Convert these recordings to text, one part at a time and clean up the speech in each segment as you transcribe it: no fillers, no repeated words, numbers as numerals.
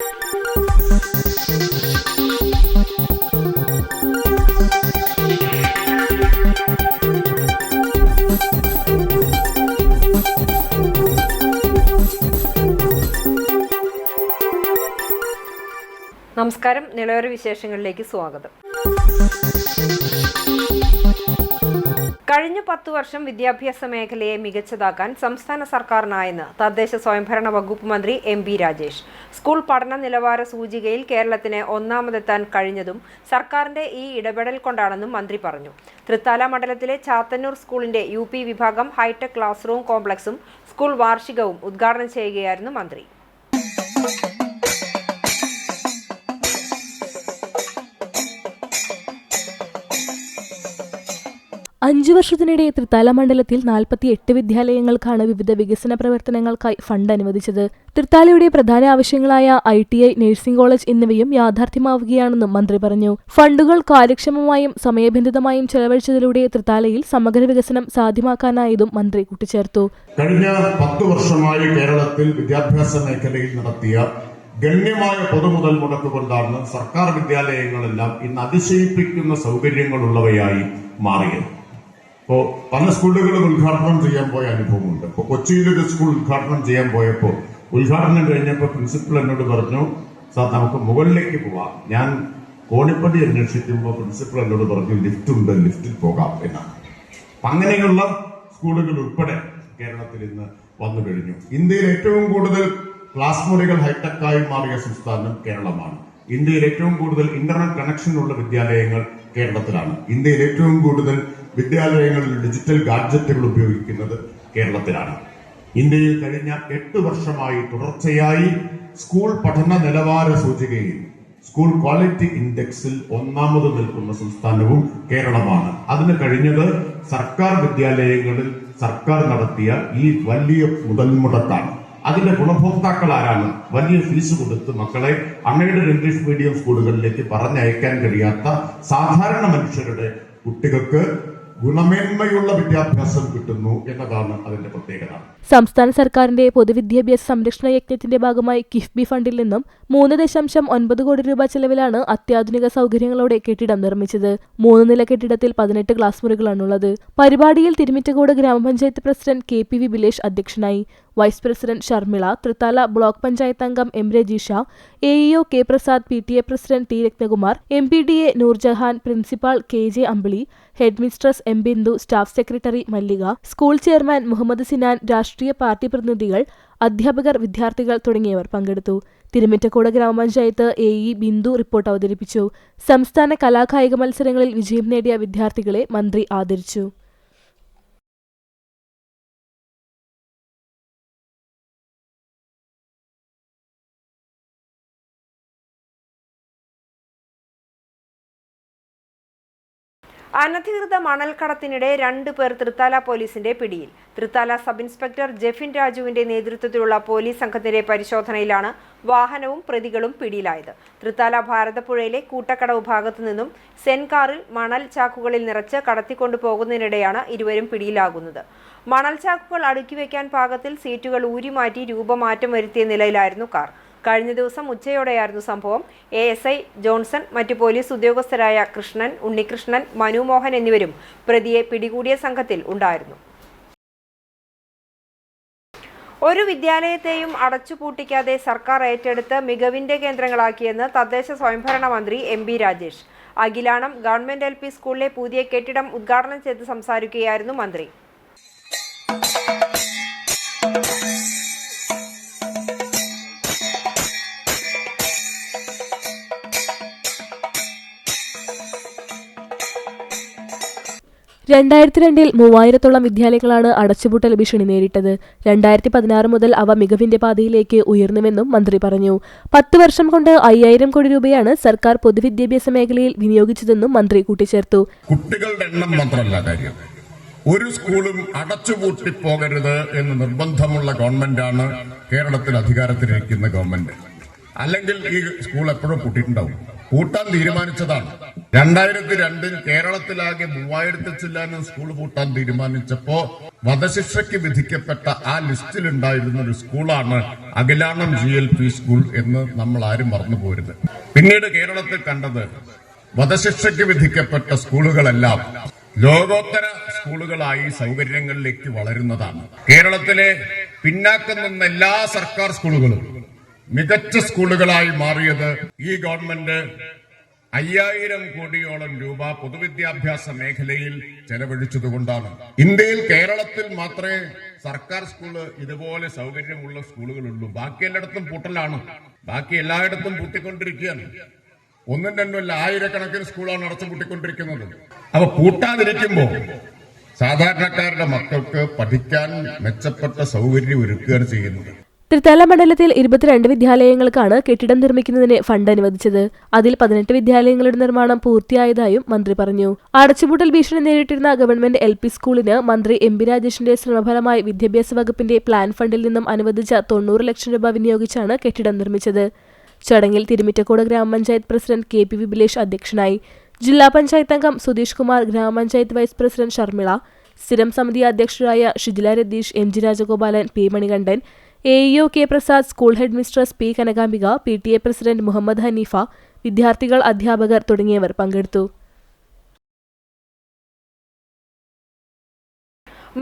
നമസ്കാരം. നിലവര വിശേഷങ്ങളിലേക്ക് സ്വാഗതം. കഴിഞ്ഞ 10 വർഷം വിദ്യാഭ്യാസ മേഖലയെ മികച്ചതാക്കാൻ സംസ്ഥാന സർക്കാരിനായെന്ന് തദ്ദേശ സ്വയംഭരണ വകുപ്പ് മന്ത്രി എം.പി. രാജേഷ്. സ്കൂൾ പഠന നിലവാര സൂചികയിൽ കേരളത്തിന് ഒന്നാമതെത്താൻ കഴിഞ്ഞതും സർക്കാരിന്റെ ഈ ഇടപെടൽ കൊണ്ടാണെന്നും മന്ത്രി പറഞ്ഞു. തൃത്താല മണ്ഡലത്തിലെ ചാത്തന്നൂർ സ്കൂളിന്റെ UP വിഭാഗം ഹൈടെക് ക്ലാസ് റൂം കോംപ്ലക്സും സ്കൂൾ വാർഷികവും ഉദ്ഘാടനം ചെയ്യുകയായിരുന്നു മന്ത്രി. 5 വർഷത്തിനിടെ തൃത്താല മണ്ഡലത്തിൽ 48 വിദ്യാലയങ്ങൾക്കാണ് വിവിധ വികസന പ്രവർത്തനങ്ങൾക്കായി ഫണ്ട് അനുവദിച്ചത്. തൃത്താലയുടെ പ്രധാന ആവശ്യങ്ങളായ ITI, നഴ്സിംഗ് കോളേജ് എന്നിവയും യാഥാർത്ഥ്യമാവുകയാണെന്നും മന്ത്രി പറഞ്ഞു. ഫണ്ടുകൾ കാര്യക്ഷമമായും സമയബന്ധിതമായും ചെലവഴിച്ചതിലൂടെ തൃത്താലയിൽ സമഗ്ര വികസനം സാധ്യമാക്കാനായതും മന്ത്രി കൂട്ടിച്ചേർത്തു. കഴിഞ്ഞ 10 വർഷമായി കേരളത്തിൽ വിദ്യാഭ്യാസ മേഖലയിൽ നടത്തിയ ഗണ്യമായ പൊതുമുതൽ മുടക്കുകൊണ്ടാണ് സർക്കാർ വിദ്യാലയങ്ങളെല്ലാം ഇന്ന് അതിശയിപ്പിക്കുന്ന സൗകര്യങ്ങളുള്ളവയായി മാറിയത്. ഇപ്പോ പല സ്കൂളുകളും ഉദ്ഘാടനം ചെയ്യാൻ പോയ അനുഭവമുണ്ട്. ഇപ്പൊ കൊച്ചിയിലൊരു സ്കൂൾ ഉദ്ഘാടനം ചെയ്യാൻ പോയപ്പോൾ ഉദ്ഘാടനം കഴിഞ്ഞപ്പോൾ പ്രിൻസിപ്പൽ എന്നോട് പറഞ്ഞു, സാർ നമുക്ക് മുകളിലേക്ക് പോവാം. ഞാൻ കോണിപ്പടി അന്വേഷിക്കുമ്പോൾ പ്രിൻസിപ്പൽ എന്നോട് പറഞ്ഞു, ലിഫ്റ്റ് ഉണ്ട്, ലിഫ്റ്റിൽ പോകാം എന്നാണ്. അങ്ങനെയുള്ള സ്കൂളുകൾ ഉൾപ്പെടെ കേരളത്തിൽ ഇന്ന് വന്നു കഴിഞ്ഞു. ഇന്ത്യയിൽ ഏറ്റവും കൂടുതൽ ക്ലാസ് മുറികൾ ഹൈടെക്കായി മാറിയ സംസ്ഥാനം കേരളമാണ്. ഇന്ത്യയിൽ ഏറ്റവും കൂടുതൽ ഇന്റർനെറ്റ് കണക്ഷനുള്ള വിദ്യാലയങ്ങൾ കേരളത്തിലാണ്. ഇന്ത്യയിൽ ഏറ്റവും കൂടുതൽ വിദ്യാലയങ്ങളിൽ ഡിജിറ്റൽ ഗാഡ്ജറ്റുകൾ ഉപയോഗിക്കുന്നത് കേരളത്തിലാണ്. ഇന്ത്യയിൽ കഴിഞ്ഞ 8 വർഷമായി തുടർച്ചയായി സ്കൂൾ പഠന നിലവാര സൂചികയിൽ സ്കൂൾ ക്വാളിറ്റി ഇൻഡെക്സിൽ ഒന്നാമത് നിൽക്കുന്ന സംസ്ഥാനവും കേരളമാണ്. അതിന് കഴിഞ്ഞത് സർക്കാർ വിദ്യാലയങ്ങളിൽ സർക്കാർ നടത്തിയ ഈ വലിയ മുതൽ മുടക്കാണ്. അതിന്റെ ഗുണഭോക്താക്കൾ ആരാണ്? വലിയ ഫീസ് കൊടുത്ത് മക്കളെ അൺഎയ്ഡഡ് ഇംഗ്ലീഷ് മീഡിയം സ്കൂളുകളിലേക്ക് പറഞ്ഞയക്കാൻ കഴിയാത്ത സാധാരണ മനുഷ്യരുടെ കുട്ടികൾക്ക് ഗുണമേന്മയുള്ള വിദ്യാഭ്യാസം കിട്ടുന്നു എന്നതാണ് അതിന്റെ പ്രത്യേകത. സംസ്ഥാന സർക്കാരിന്റെ പൊതുവിദ്യാഭ്യാസ സംരക്ഷണ യജ്ഞത്തിന്റെ ഭാഗമായി കിഫ്ബി ഫണ്ടിൽ നിന്നും 3.9 കോടി രൂപ ചെലവിലാണ് അത്യാധുനിക സൗകര്യങ്ങളോടെ കെട്ടിടം നിർമ്മിച്ചത്. 3 നില കെട്ടിടത്തിൽ 18 ക്ലാസ് മുറികളാണുള്ളത്. പരിപാടിയിൽ തിരുമിറ്റക്കോട് ഗ്രാമപഞ്ചായത്ത് പ്രസിഡന്റ് KPV ബിലേഷ് അധ്യക്ഷനായി. Vice president Sharmila, Thrithala block panchayat അംഗം M Rajeesha, AEO K Prasad, PTA president T Ratnakumar, MPDA Noorjahan, principal KJ Ambili, headmistress M Bindu, staff secretary Mallika, school chairman Muhammad Sinan, രാഷ്ട്രീയ പാർട്ടി പ്രതിനിധികൾ, അധ്യാപകർ, വിദ്യാർത്ഥികൾ തുടങ്ങിയവർ പങ്കെടുത്തു. തിരുമിറ്റക്കോട് ഗ്രാമപഞ്ചായത്ത് AE ബിന്ദു റിപ്പോർട്ട് അവതരിപ്പിച്ചു. സംസ്ഥാന കലാകായിക മത്സരങ്ങളിൽ വിജയം നേടിയ വിദ്യാർത്ഥികളെ മന്ത്രി ആദരിച്ചു. അനധികൃത മണൽക്കടത്തിനിടെ 2 പേർ തൃത്താല പോലീസിന്റെ പിടിയിൽ. തൃത്താല സബ് ഇൻസ്പെക്ടർ ജെഫിൻ രാജുവിന്റെ നേതൃത്വത്തിലുള്ള പോലീസ് സംഘത്തിന്റെ പരിശോധനയിലാണ് വാഹനവും പ്രതികളും പിടിയിലായത്. തൃത്താല ഭാരതപ്പുഴയിലെ കൂട്ടക്കടവ് ഭാഗത്തു നിന്നും സെൻകാറിൽ മണൽ ചാക്കുകളിൽ നിറച്ച് കടത്തിക്കൊണ്ടു പോകുന്നതിനിടെയാണ് ഇരുവരും പിടിയിലാകുന്നത്. മണൽ ചാക്കുകൾ അടുക്കിവെക്കാൻ പാകത്തിൽ സീറ്റുകൾ ഊരിമാറ്റി രൂപമാറ്റം വരുത്തിയ നിലയിലായിരുന്നു കാർ. കഴിഞ്ഞ ദിവസം ഉച്ചയോടെയായിരുന്നു സംഭവം. ASI ജോൺസൺ, മറ്റു പോലീസ് ഉദ്യോഗസ്ഥരായ കൃഷ്ണൻ, ഉണ്ണികൃഷ്ണൻ, മനുമോഹൻ എന്നിവരും പ്രതിയെ പിടികൂടിയ സംഘത്തിൽ ഉണ്ടായിരുന്നു. ഒരു വിദ്യാലയത്തെയും അടച്ചുപൂട്ടിക്കാതെ സർക്കാർ ഏറ്റെടുത്ത് മികവിന്റെ കേന്ദ്രങ്ങളാക്കിയെന്ന് തദ്ദേശ സ്വയംഭരണ മന്ത്രി M.P. രാജേഷ്. അഖിലാണം ഗവൺമെന്റ് LP സ്കൂളിലെ പുതിയ കെട്ടിടം ഉദ്ഘാടനം ചെയ്ത് സംസാരിക്കുകയായിരുന്നു മന്ത്രി. ൽ 3000-ഓളം വിദ്യാലയങ്ങളാണ് അടച്ചുപൂട്ടൽ ഭീഷണി നേരിട്ടത്. 2016 മുതൽ അവ മികവിന്റെ പാതയിലേക്ക് ഉയർന്നുവെന്നും മന്ത്രി പറഞ്ഞു. 10 വർഷം കൊണ്ട് 5000 കോടി രൂപയാണ് സർക്കാർ പൊതുവിദ്യാഭ്യാസ മേഖലയിൽ വിനിയോഗിച്ചതെന്നും മന്ത്രി കൂട്ടിച്ചേർത്തു. കുട്ടികളുടെ എണ്ണം മാത്രമല്ല കാര്യം, ഒരു സ്കൂളും അടച്ചുപൂട്ടിപ്പോകരുത് എന്ന് നിർബന്ധമുള്ള ഗവൺമെന്റാണ് കേരളത്തിൽ അധികാരത്തിലിരിക്കുന്ന ഗവൺമെന്റ്. അല്ലെങ്കിൽ ഈ സ്കൂൾ എപ്പോഴും പൂട്ടിയിട്ടുണ്ടാവും. പൂട്ടാൻ തീരുമാനിച്ചതാണ്. 2002 കേരളത്തിലാകെ 3000 ചില്ലാനും സ്കൂൾ പൂട്ടാൻ തീരുമാനിച്ചപ്പോ വധശിക്ഷയ്ക്ക് വിധിക്കപ്പെട്ട ആ ലിസ്റ്റിലുണ്ടായിരുന്ന ഒരു സ്കൂളാണ് അഖിലാണം GLP സ്കൂൾ എന്ന് നമ്മൾ ആരും മറന്നു പോരുത്. പിന്നീട് കേരളത്തിൽ കണ്ടത് വധശിക്ഷയ്ക്ക് വിധിക്കപ്പെട്ട സ്കൂളുകളെല്ലാം ലോകോത്തര സ്കൂളുകളായി സൗകര്യങ്ങളിലേക്ക് വളരുന്നതാണ്. കേരളത്തിലെ പിന്നാക്കം നിന്ന എല്ലാ സർക്കാർ സ്കൂളുകളും മികച്ച സ്കൂളുകളായി മാറിയത് ഈ ഗവൺമെന്റ് 5000 കോടിയോളം രൂപ പൊതുവിദ്യാഭ്യാസ മേഖലയിൽ ചെലവഴിച്ചതുകൊണ്ടാണ്. ഇന്ത്യയിൽ കേരളത്തിൽ മാത്രമേ സർക്കാർ സ്കൂള് ഇതുപോലെ സൗകര്യമുള്ള സ്കൂളുകളുള്ളൂ. ബാക്കി എല്ലായിടത്തും പൂട്ടലാണ്. ബാക്കി എല്ലായിടത്തും പൂട്ടിക്കൊണ്ടിരിക്കുകയാണ്. ഒന്നും രണ്ടുമല്ല, ആയിരക്കണക്കിന് സ്കൂളാണ് അടച്ചുപൂട്ടിക്കൊണ്ടിരിക്കുന്നത്. അപ്പൊ പൂട്ടാതിരിക്കുമ്പോ സാധാരണക്കാരുടെ മക്കൾക്ക് പഠിക്കാൻ മെച്ചപ്പെട്ട സൗകര്യം ഒരുക്കുകയാണ് ചെയ്യുന്നത്. തൃത്താല മണ്ഡലത്തിൽ 22 വിദ്യാലയങ്ങൾക്കാണ് കെട്ടിടം നിർമ്മിക്കുന്നതിന് ഫണ്ട് അനുവദിച്ചത്. അതിൽ 18 വിദ്യാലയങ്ങളുടെ നിർമ്മാണം പൂർത്തിയായതായും മന്ത്രി പറഞ്ഞു. അടച്ചുപൂട്ടൽ ഭീഷണി നേരിട്ടിരുന്ന ഗവൺമെന്റ് LP സ്കൂളിന് മന്ത്രി MP രാജേഷിന്റെ ശ്രമഫലമായി വിദ്യാഭ്യാസ വകുപ്പിന്റെ പ്ലാൻ ഫണ്ടിൽ നിന്നും അനുവദിച്ച 90 ലക്ഷം രൂപ വിനിയോഗിച്ചാണ് കെട്ടിടം നിർമ്മിച്ചത്. ചടങ്ങിൽ തിരുമിറ്റക്കോട് ഗ്രാമപഞ്ചായത്ത് പ്രസിഡന്റ് KP വിപിലേഷ് അധ്യക്ഷനായി. ജില്ലാ പഞ്ചായത്ത് അംഗം സുധീഷ് കുമാർ, ഗ്രാമപഞ്ചായത്ത് വൈസ് പ്രസിഡന്റ് ഷർമിള, സ്ഥിരം സമിതി അധ്യക്ഷരായ Shijila Ratheesh, MG Rajagopalan, P Manikandan, AEO K Prasad, school headmistress P Kanakambika, PTA president Muhammad Haneefa, വിദ്യാർത്ഥികൾ, അധ്യാപകർ തുടങ്ങിയവർ പങ്കെടുത്തു.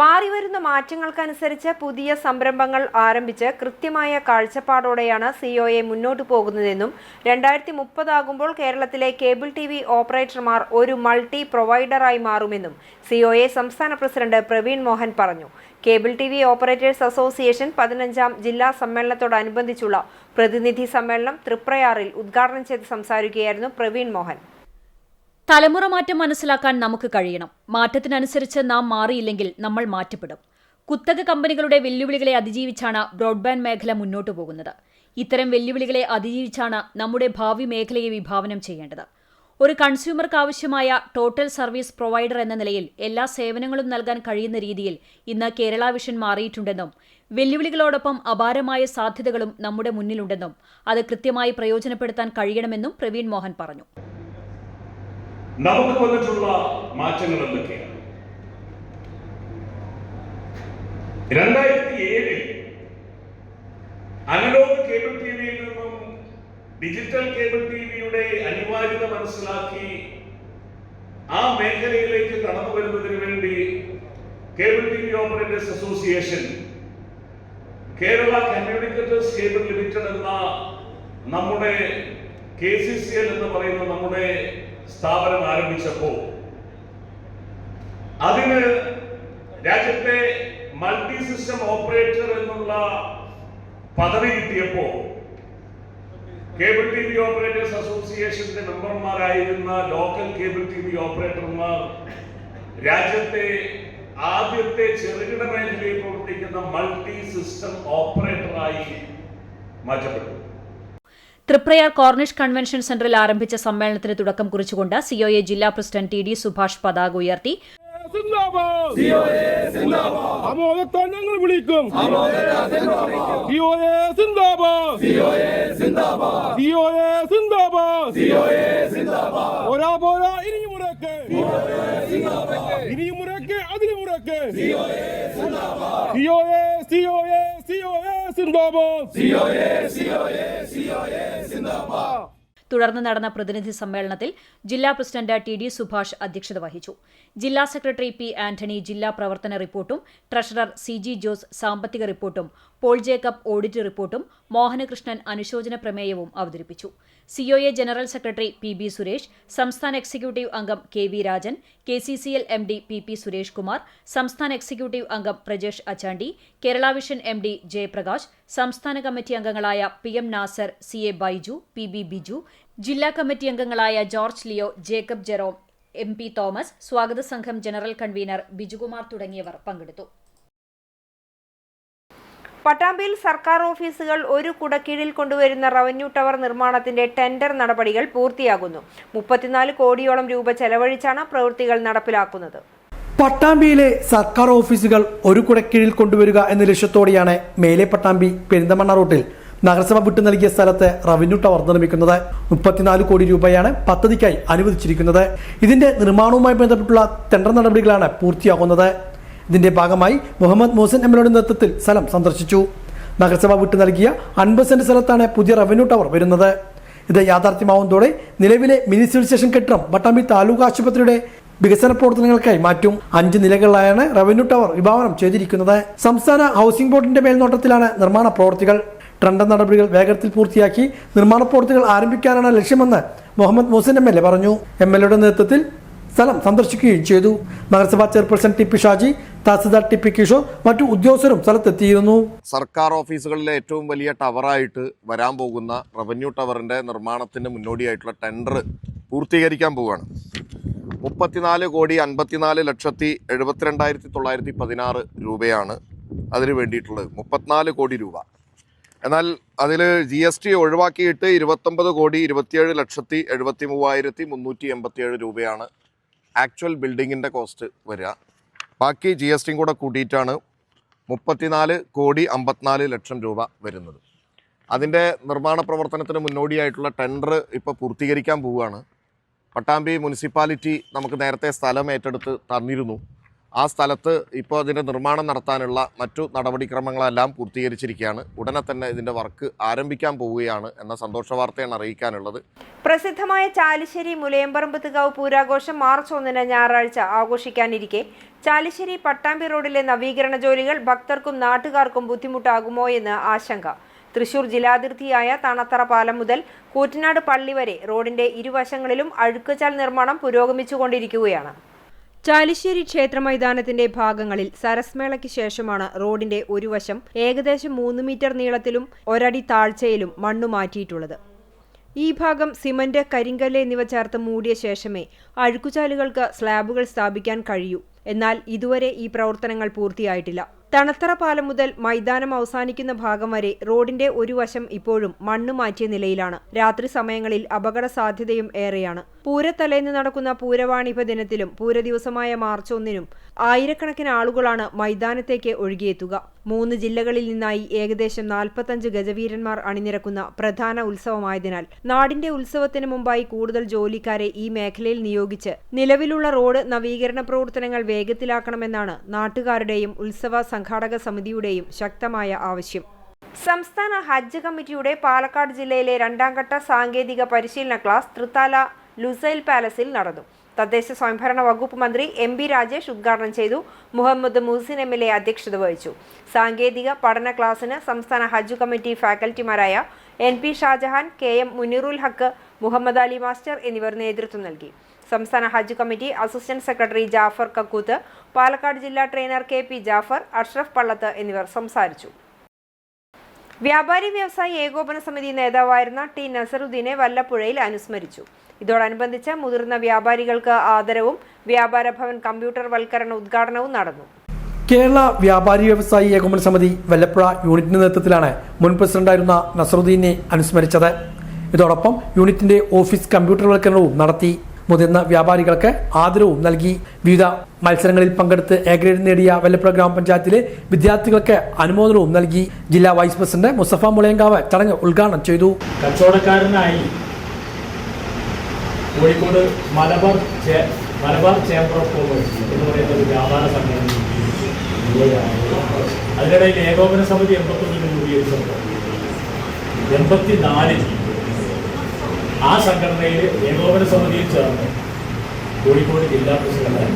മാറിവരുന്ന മാറ്റങ്ങൾക്കനുസരിച്ച് പുതിയ സംരംഭങ്ങൾ ആരംഭിച്ച് കൃത്യമായ കാഴ്ചപ്പാടോടെയാണ് COA മുന്നോട്ടു പോകുന്നതെന്നും 2030 ആകുമ്പോൾ കേരളത്തിലെ കേബിൾ TV ഓപ്പറേറ്റർമാർ ഒരു മൾട്ടി പ്രൊവൈഡറായി മാറുമെന്നും COA സംസ്ഥാന പ്രസിഡന്റ് പ്രവീൺ മോഹൻ പറഞ്ഞു. കേബിൾ TV ഓപ്പറേറ്റേഴ്സ് അസോസിയേഷൻ 15ാം ജില്ലാ സമ്മേളനത്തോടനുബന്ധിച്ചുള്ള പ്രതിനിധി സമ്മേളനം തൃപ്രയാറിൽ ഉദ്ഘാടനം ചെയ്ത് സംസാരിക്കുകയായിരുന്നു പ്രവീൺ മോഹൻ. തലമുറ മാറ്റം മനസ്സിലാക്കാൻ നമുക്ക് കഴിയണം. മാറ്റത്തിനനുസരിച്ച് നാം മാറിയില്ലെങ്കിൽ നമ്മൾ മാറ്റപ്പെടും. കുത്തക കമ്പനികളുടെ വെല്ലുവിളികളെ അതിജീവിച്ചാണ് ബ്രോഡ്ബാൻഡ് മേഖല മുന്നോട്ടു പോകുന്നത്. ഇത്തരം വെല്ലുവിളികളെ അതിജീവിച്ചാണ് നമ്മുടെ ഭാവി മേഖലയെ വിഭാവനം ചെയ്യേണ്ടത്. ഒരു കൺസ്യൂമർക്ക് ആവശ്യമായ ടോട്ടൽ സർവീസ് പ്രൊവൈഡർ എന്ന നിലയിൽ എല്ലാ സേവനങ്ങളും നൽകാൻ കഴിയുന്ന രീതിയിൽ ഇന്ന് കേരള വിഷൻ മാറിയിട്ടുണ്ടെന്നും വെല്ലുവിളികളോടൊപ്പം അപാരമായ സാധ്യതകളും നമ്മുടെ മുന്നിലുണ്ടെന്നും അത് കൃത്യമായി പ്രയോജനപ്പെടുത്താൻ കഴിയണമെന്നും പ്രവീൺ മോഹൻ പറഞ്ഞു. നമുക്ക് വന്നിട്ടുള്ള മാറ്റങ്ങൾ എന്തൊക്കെയാണ്? 2007 അനലോഗ് കേബിൾ ടിവിയിൽ നിന്നും ഡിജിറ്റൽ കേബിൾ ടിവിയുടെ അനിവാര്യത മനസ്സിലാക്കി ആ മേഖലയിലേക്ക് കടന്നു വരുന്നതിന് വേണ്ടി cable TV operators association Kerala communicators cable limited എന്ന നമ്മുടെ KCCL എന്ന് പറയുന്ന നമ്മുടെ സ്ഥാപനം ആരംഭിച്ചപ്പോൾ അതിന് രാജ്യത്തെ മൾട്ടി സിസ്റ്റം ഓപ്പറേറ്റർ എന്നുള്ള പദവി കിട്ടിയപ്പോൾ കേബിൾ TV ഓപ്പറേറ്റേഴ്സ് അസോസിയേഷന്റെ മെമ്പർമാരായിരുന്ന ലോക്കൽ കേബിൾ TV ഓപ്പറേറ്റർമാർ രാജ്യത്തെ ആദ്യത്തെ ചെറുകിട മേഖലയിൽ പ്രവർത്തിക്കുന്ന മൾട്ടി സിസ്റ്റം ഓപ്പറേറ്ററായി മാറ്റപ്പെട്ടു. തൃപ്രയാർ കോർണിഷ് കൺവെൻഷൻ സെന്ററിൽ ആരംഭിച്ച സമ്മേളനത്തിന് തുടക്കം കുറിച്ചുകൊണ്ട് COA ജില്ലാ പ്രസിഡന്റ് TD സുഭാഷ് പതാക ഉയർത്തി. തുടർന്ന് നടന്ന പ്രതിനിധി സമ്മേളനത്തിൽ ജില്ലാ പ്രസിഡന്റ് TD സുഭാഷ് അധ്യക്ഷത വഹിച്ചു. ജില്ലാ സെക്രട്ടറി P ആന്റണി ജില്ലാ പ്രവർത്തന റിപ്പോർട്ടും ട്രഷറർ CG ജോസ് സാമ്പത്തിക റിപ്പോർട്ടും പോൾ ജേക്കബ് ഓഡിറ്റ് റിപ്പോർട്ടും മോഹനകൃഷ്ണൻ അനുശോചന പ്രമേയവും അവതരിപ്പിച്ചു. COA general secretary PB Suresh, സംസ്ഥാന എക്സിക്യൂട്ടീവ് അംഗം KV Rajan, KCCL MD PP Suresh Kumar, സംസ്ഥാന എക്സിക്യൂട്ടീവ് അംഗം പ്രജേഷ് അച്ചാണ്ടി, കേരള വിഷൻ MD ജയപ്രകാശ്, സംസ്ഥാന കമ്മിറ്റി അംഗങ്ങളായ PM Nasar, CA Baiju, PB Biju, ജില്ലാ കമ്മിറ്റി അംഗങ്ങളായ George Leo, Jacob Jerome, MP Thomas, സ്വാഗത സംഘം ജനറൽ കൺവീനർ ബിജുകുമാർ തുടങ്ങിയവർ പങ്കെടുത്തു. പട്ടാമ്പിയിൽ സർക്കാർ ഓഫീസുകൾ ഒരു കുടക്കീഴിൽ കൊണ്ടുവരുന്ന റവന്യൂ ടവർ നിർമ്മാണത്തിന്റെ ടെൻഡർ നടപടികൾ പൂർത്തിയാകുന്നു. 34 കോടിയോളം രൂപ ചെലവഴിച്ചാണ് പ്രവൃത്തികൾ നടപ്പിലാക്കുന്നത്. പട്ടാമ്പിയിലെ സർക്കാർ ഓഫീസുകൾ ഒരു കുടക്കീഴിൽ കൊണ്ടുവരിക എന്ന ലക്ഷ്യത്തോടെയാണ് മേലെ പട്ടാമ്പി പെരിന്തമണ്ണ റൂട്ടിൽ നഗരസഭ വിട്ടു നൽകിയ സ്ഥലത്ത് റവന്യൂ ടവർ നിർമ്മിക്കുന്നത്. 34 കോടി രൂപയാണ് പദ്ധതിക്കായി അനുവദിച്ചിരിക്കുന്നത്. ഇതിന്റെ നിർമ്മാണവുമായി ബന്ധപ്പെട്ടുള്ള ടെൻഡർ നടപടികളാണ് പൂർത്തിയാകുന്നത്. ഇതിന്റെ ഭാഗമായി മുഹമ്മദ് മോഹസിൻ എംഎൽഎയുടെ നേതൃത്വത്തിൽ സ്ഥലം സന്ദർശിച്ചു. നഗരസഭ വിട്ടു നൽകിയ 50 സെന്റ് സ്ഥലത്താണ് പുതിയ റവന്യൂ ടവർ വരുന്നത്. ഇത് യാഥാർത്ഥ്യമാവുന്നതോടെ നിലവിലെ മിനി സിവിൽ സ്റ്റേഷൻ കെട്ടിടം പട്ടാമ്പി താലൂക്ക് ആശുപത്രിയുടെ വികസന പ്രവർത്തനങ്ങൾക്കായി മാറ്റും. 5 നിലകളിലായാണ് റവന്യൂ ടവർ വിഭാവനം ചെയ്തിരിക്കുന്നത്. സംസ്ഥാന ഹൗസിംഗ് ബോർഡിന്റെ മേൽനോട്ടത്തിലാണ് നിർമ്മാണ പ്രവൃത്തികൾ. ടെൻഡർ നടപടികൾ വേഗത്തിൽ പൂർത്തിയാക്കി നിർമ്മാണ പ്രവൃത്തികൾ ആരംഭിക്കാനാണ് ലക്ഷ്യമെന്ന് മുഹമ്മദ് മോഹസിൻ എംഎൽഎ പറഞ്ഞു. എംഎൽഎയുടെ നേതൃത്വത്തിൽ സ്ഥലം സന്ദർശിക്കുകയും ചെയ്തു. നഗരസഭാ chairperson T P Shaji, tahsildar T P Kishore, മറ്റു ഉദ്യോഗസ്ഥരും സ്ഥലത്തെത്തിയിരുന്നു. സർക്കാർ ഓഫീസുകളിലെ ഏറ്റവും വലിയ ടവറായിട്ട് വരാൻ പോകുന്ന റവന്യൂ ടവറിൻ്റെ നിർമ്മാണത്തിന് മുന്നോടിയായിട്ടുള്ള ടെൻഡർ പൂർത്തീകരിക്കാൻ പോവുകയാണ്. 34,54,72,916 രൂപയാണ് അതിന് വേണ്ടിയിട്ടുള്ളത്. 34 കോടി രൂപ. എന്നാൽ അതിൽ GST ഒഴിവാക്കിയിട്ട് 29,27,73,387 രൂപയാണ് ആക്ച്വൽ ബിൽഡിങ്ങിൻ്റെ കോസ്റ്റ് വരിക. ബാക്കി GST കൂടെ കൂട്ടിയിട്ടാണ് 34,54,00,000 രൂപ വരുന്നത്. അതിൻ്റെ നിർമ്മാണ പ്രവർത്തനത്തിന് മുന്നോടിയായിട്ടുള്ള ടെൻഡർ ഇപ്പോൾ പൂർത്തീകരിക്കാൻ പോവുകയാണ്. പട്ടാമ്പി മുനിസിപ്പാലിറ്റി നമുക്ക് നേരത്തെ സ്ഥലം ഏറ്റെടുത്ത് തന്നിരുന്നു. ആ സ്ഥലത്ത് ഇപ്പോൾ അതിൻ്റെ നിർമ്മാണം നടത്താനുള്ള മറ്റു നടപടിക്രമങ്ങളെല്ലാം പൂർത്തീകരിച്ചിരിക്കുകയാണ്. ഉടനെ തന്നെ ഇതിൻ്റെ വർക്ക് ആരംഭിക്കാൻ പോവുകയാണ് എന്ന സന്തോഷ വാർത്തയാണ് അറിയിക്കാനുള്ളത്. പ്രസിദ്ധമായ ചാലിശ്ശേരി മുലയമ്പറമ്പത്തുകാവ് പൂരാഘോഷം മാർച്ച് 1 ഞായറാഴ്ച ആഘോഷിക്കാനിരിക്കെ ചാലിശ്ശേരി പട്ടാമ്പി റോഡിലെ നവീകരണ ജോലികൾ ഭക്തർക്കും നാട്ടുകാർക്കും ബുദ്ധിമുട്ടാകുമോ എന്ന് ആശങ്ക. തൃശൂർ ജില്ലാതിർത്തിയായ തണത്തറ പാലം മുതൽ കൂറ്റനാട് പള്ളി വരെ റോഡിന്റെ ഇരുവശങ്ങളിലും അഴുക്കുചാൽ നിർമ്മാണം പുരോഗമിച്ചുകൊണ്ടിരിക്കുകയാണ്. ചാലിശ്ശേരി ക്ഷേത്ര മൈതാനത്തിന്റെ ഭാഗങ്ങളിൽ സരസ്മേളയ്ക്ക് ശേഷമാണ് റോഡിന്റെ ഒരു വശം ഏകദേശം 3 മീറ്റർ നീളത്തിലും 1 അടി താഴ്ചയിലും മണ്ണു മാറ്റിയിട്ടുള്ളത്. ഈ ഭാഗം സിമന്റ്, കരിങ്കല്ല് എന്നിവ ചേർത്ത് മൂടിയ ശേഷമേ അഴുക്കുചാലുകൾക്ക് സ്ലാബുകൾ സ്ഥാപിക്കാൻ കഴിയൂ. എന്നാൽ ഇതുവരെ ഈ പ്രവർത്തനങ്ങൾ പൂർത്തിയായിട്ടില്ല. തണത്തറ പാലം മുതൽ മൈതാനം അവസാനിക്കുന്ന ഭാഗം വരെ റോഡിന്റെ ഒരു വശം ഇപ്പോഴും മണ്ണ് മാറ്റിയ നിലയിലാണ്. രാത്രി സമയങ്ങളിൽ അപകട സാധ്യതയും ഏറെയാണ്. പൂരത്തലേന്ന് നടക്കുന്ന പൂരവാണിഭ ദിനത്തിലും പൂരദിവസമായ മാർച്ച് 1-നും ആയിരക്കണക്കിന് ആളുകളാണ് മൈതാനത്തേക്ക് ഒഴുകിയെത്തുക. 3 ജില്ലകളിൽ നിന്നായി ഏകദേശം 45 ഗജവീരന്മാർ അണിനിരക്കുന്ന പ്രധാന ഉത്സവമായതിനാൽ നാടിന്റെ ഉത്സവത്തിന് മുമ്പായി കൂടുതൽ ജോലിക്കാരെ ഈ മേഖലയിൽ നിയോഗിച്ച് നിലവിലുള്ള റോഡ് നവീകരണ പ്രവർത്തനങ്ങൾ വേഗത്തിലാക്കണമെന്നാണ് നാട്ടുകാരുടെയും ഉത്സവ സംഘാടക സമിതിയുടെയും ശക്തമായ ആവശ്യം. സംസ്ഥാന ഹജ്ജ് കമ്മിറ്റിയുടെ പാലക്കാട് ജില്ലയിലെ 2ാം ഘട്ട സാങ്കേതിക പരിശീലന ക്ലാസ് തൃത്താല ലുസൈൽ പാലസിൽ നടന്നു. തദ്ദേശ സ്വയംഭരണ വകുപ്പ് മന്ത്രി MB രാജേഷ് ഉദ്ഘാടനം ചെയ്തു. മുഹമ്മദ് മോഹസിൻ MLA അധ്യക്ഷത വഹിച്ചു. സാങ്കേതിക പഠന ക്ലാസ്സിന് സംസ്ഥാന ഹജ്ജ് കമ്മിറ്റി ഫാക്കൽറ്റിമാരായ NP Shajahan, KM Muneerul Haq, Muhammad Ali master എന്നിവർ നേതൃത്വം നൽകി. സംസ്ഥാന Haj committee assistant secretary Jafar Kakkooth, Palakkad ജില്ലാ ട്രെയിനർ KP ജാഫർ, അഷ്റഫ് പള്ളത്ത് എന്നിവർ സംസാരിച്ചു. വ്യാപാരി വ്യവസായി ഏകോപന സമിതി നേതാവായിരുന്ന T നസറുദ്ദീനെ വല്ലപ്പുഴയിൽ അനുസ്മരിച്ചു. ഇതോടനുബന്ധിച്ച് മുതിർന്ന വ്യാപാരികൾക്ക് ആദരവും വ്യാപാര ഭവൻ കമ്പ്യൂട്ടർ വൽക്കരണ ഉദ്ഘാടനവും നടന്നു. കേരള വ്യാപാരി വ്യവസായി ഏകോപന സമിതി വല്ലപ്പുഴ യൂണിറ്റിന്റെ നേതൃത്വത്തിലാണ് മുൻ പ്രസിഡന്റായിരുന്ന നസറുദ്ദീനെ അനുസ്മരിച്ചത്. ഇതോടൊപ്പം യൂണിറ്റിന്റെ ഓഫീസ് കമ്പ്യൂട്ടർ വൽക്കരണവും നടത്തി. മുതിർന്ന വ്യാപാരികൾക്ക് ആദരവും നൽകി. വിവിധ മത്സരങ്ങളിൽ പങ്കെടുത്ത് A ഗ്രേഡ് നേടിയ വല്ലപ്പുഴ ഗ്രാമപഞ്ചായത്തിലെ വിദ്യാർത്ഥികൾക്ക് അനുമോദനവും നൽകി. ജില്ലാ വൈസ് പ്രസിഡന്റ് മുസ്തഫ മുളയങ്കാവ് ചടങ്ങ് ഉദ്ഘാടനം ചെയ്തു. കച്ചവടക്കാരനായി Kozhikode Malabar chamber of commerce എന്ന് പറയുന്ന ഒരു വ്യാപാര സംഘടന. അതിനിടയിൽ ഏകോപന സമിതി 81 രൂപീകരിച്ചപ്പോൾ 84 ആ സംഘടനയിൽ ഏകോപന സമിതിയിൽ ചേർന്ന് കോഴിക്കോട് ജില്ലാ പ്രസിഡന്റായി.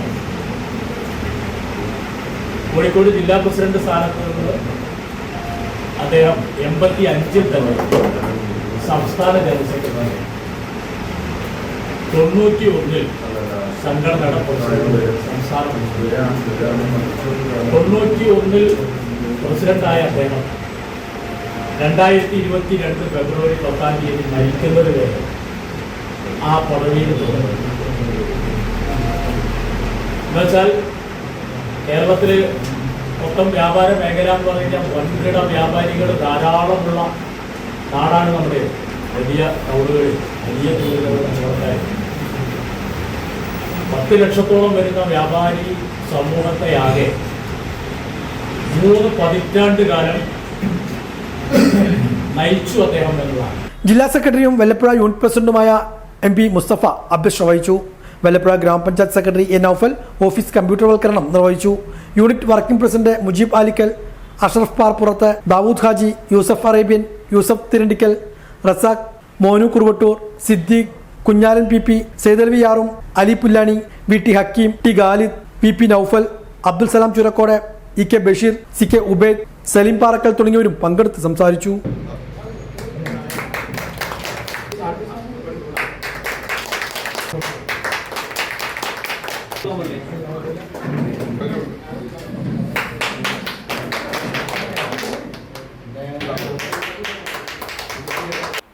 കോഴിക്കോട് ജില്ലാ പ്രസിഡന്റ് സ്ഥാനത്ത് നിന്ന് അദ്ദേഹം 85 തന്നെ സംസ്ഥാന ജനറൽ സെക്രട്ടറി, 91 സംഘടനയുടെ പ്രസിഡന്റ്, സംസ്ഥാന 91 പ്രസിഡന്റായ അദ്ദേഹം 2022 ഫെബ്രുവരി 10 മരിക്കുന്നത് വരെ ആ പദവിയിൽ തുടർന്നു. എന്നുവെച്ചാൽ കേരളത്തിൽ മൊത്തം വ്യാപാര മേഖല എന്ന് പറഞ്ഞാൽ വൻകിട വ്യാപാരികൾ ധാരാളമുള്ള നാടാണ് നമ്മുടെ. വലിയ ടൗണുകളിൽ വലിയ ദൂരങ്ങളുടെ കച്ചവടക്കാർ 10 ലക്ഷത്തോളം വരുന്ന വ്യാപാരി സമൂഹത്തെയാകെ 3 പതിറ്റാണ്ട് കാലം നയിച്ചു അദ്ദേഹം എന്നതാണ്. ജില്ലാ സെക്രട്ടറിയും വല്ലപ്പുഴ യൂണിറ്റ് പ്രസിഡന്റുമായ MP മുസ്തഫ അധ്യക്ഷത വഹിച്ചു. വല്ലപ്പുഴ ഗ്രാമപഞ്ചായത്ത് സെക്രട്ടറി എ നൌഫൽ ഓഫീസ് കമ്പ്യൂട്ടർവൽക്കരണം നിർവഹിച്ചു. Unit working president Mujeeb Alikkal, Ashraf Parppurath, Dawood Haji, Yusuf Arabian, Yusuf Thirandikkal, Razak, Monu Kuruvattoor, Siddique, Kunhalan PP, Saidalavi യാറും, Ali Pullani, VT Hakeem, T Khalid, PP Noufal, Abdul Salam Churakode, EK Basheer, CK Ubaid, Saleem Parakkal തുടങ്ങിയവരും പങ്കെടുത്ത് സംസാരിച്ചു.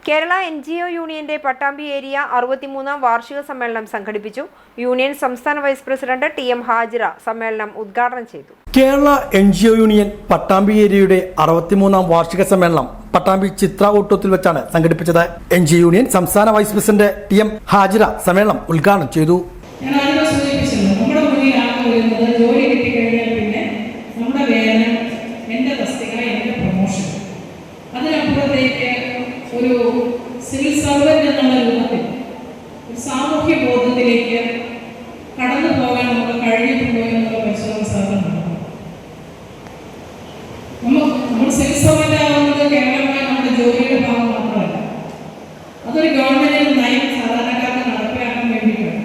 കേരള NGO യൂണിയന്റെ പട്ടാമ്പി ഏരിയ 63ാം വാർഷിക സമ്മേളനം സംഘടിപ്പിച്ചു. യൂണിയൻ സംസ്ഥാന വൈസ് പ്രസിഡന്റ് TM ഹാജിറ സമ്മേളനം ഉദ്ഘാടനം ചെയ്തു. കേരള NGO യൂണിയൻ പട്ടാമ്പി ഏരിയയുടെ 63ാം വാർഷിക സമ്മേളനം പട്ടാമ്പി ചിത്ര ഓട്ടോത്തിൽ വെച്ചാണ് സംഘടിപ്പിച്ചത്. NGO യൂണിയൻ സംസ്ഥാന വൈസ് പ്രസിഡന്റ് TM ഹാജിറ സമ്മേളനം ഉദ്ഘാടനം ചെയ്തു. ഒരു സിവിൽ സർവന്റ് എന്നുള്ള രൂപത്തിൽ ഒരു സാമൂഹ്യ ബോധത്തിലേക്ക് കടന്നു പോകാൻ നമുക്ക് കഴിഞ്ഞിട്ടുണ്ടോ എന്നുള്ള പരിശോധന സാധനമാണ്. നമ്മൾ സിവിൽ സർവന്റ് ആവുന്നത് കേവലമായി നമ്മുടെ ജോലിയുടെ ഭാഗം മാത്രമല്ല, അതൊരു ഗവൺമെന്റിന്റെ നയം സാധാരണക്കാർക്ക് നടപ്പിലാക്കാൻ വേണ്ടിയിട്ടാണ്.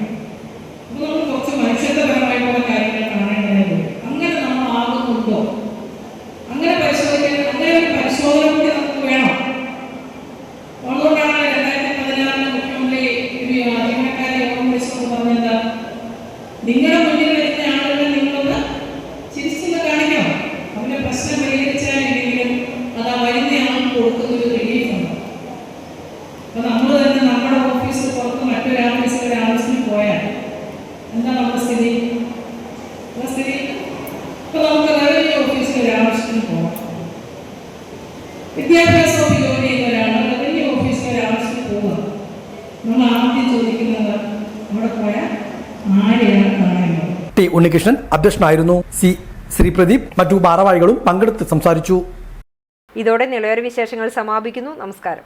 അപ്പോൾ നമ്മൾ കുറച്ച് മനുഷ്യത്വപരമായിട്ടുള്ള കാര്യങ്ങൾ കാണേണ്ടതുണ്ട്. അങ്ങനെ നമ്മൾ ആകുന്നുണ്ടോ, അങ്ങനെ പരിശോധിക്കാൻ, അങ്ങനെ ഒരു പരിശോധന കൂടി നമുക്ക് വേണം. അതുകൊണ്ടാണ് 2016 മുഖ്യമന്ത്രി ജീവനക്കാരെ യോഗം വിളിച്ചുകൊണ്ട് പറഞ്ഞത്, നിങ്ങളുടെ മുന്നിൽ വരുന്ന ആളുകളെ നിങ്ങളൊന്ന് ചിരിച്ചൊന്ന് കാണിക്കണം. അവരുടെ പ്രശ്നം പരിഹരിച്ചാലെങ്കിലും അത് ആ വരുന്ന ആൾക്ക് കൊടുക്കുന്നൊരു റിലീഫുണ്ട്. അപ്പൊ നമ്മൾ തന്നെ നമ്മുടെ ഓഫീസിൽ പുറത്ത് മറ്റൊരു ഓഫീസിൽ ഒരു ആവശ്യത്തിന് പോയാൽ എന്താ നമ്മുടെ സ്ഥിതി? ഇപ്പൊ നമുക്ക് റവന്യൂ ഓഫീസിൽ ഒരു ആവശ്യത്തിന് പോകാം, വിദ്യാഭ്യാസ ജോലി ചെയ്യുന്ന ഒരാൾ റവന്യൂ ഓഫീസിൽ ഒരു ആവശ്യത്തിന് പോവുക. നമ്മൾ ആദ്യം ചോദിക്കുന്നത് അവിടെ പോയാൽ ആരെയാണ് കാണുന്നത്. T ഉണ്ണികൃഷ്ണൻ അധ്യക്ഷനായിരുന്നു. C ശ്രീപ്രദീപ് മറ്റു ഭാരവാഹികളും പങ്കെടുത്ത് സംസാരിച്ചു. ഇതോടെ നിളയൊരു വിശേഷങ്ങൾ സമാപിക്കുന്നു. നമസ്കാരം.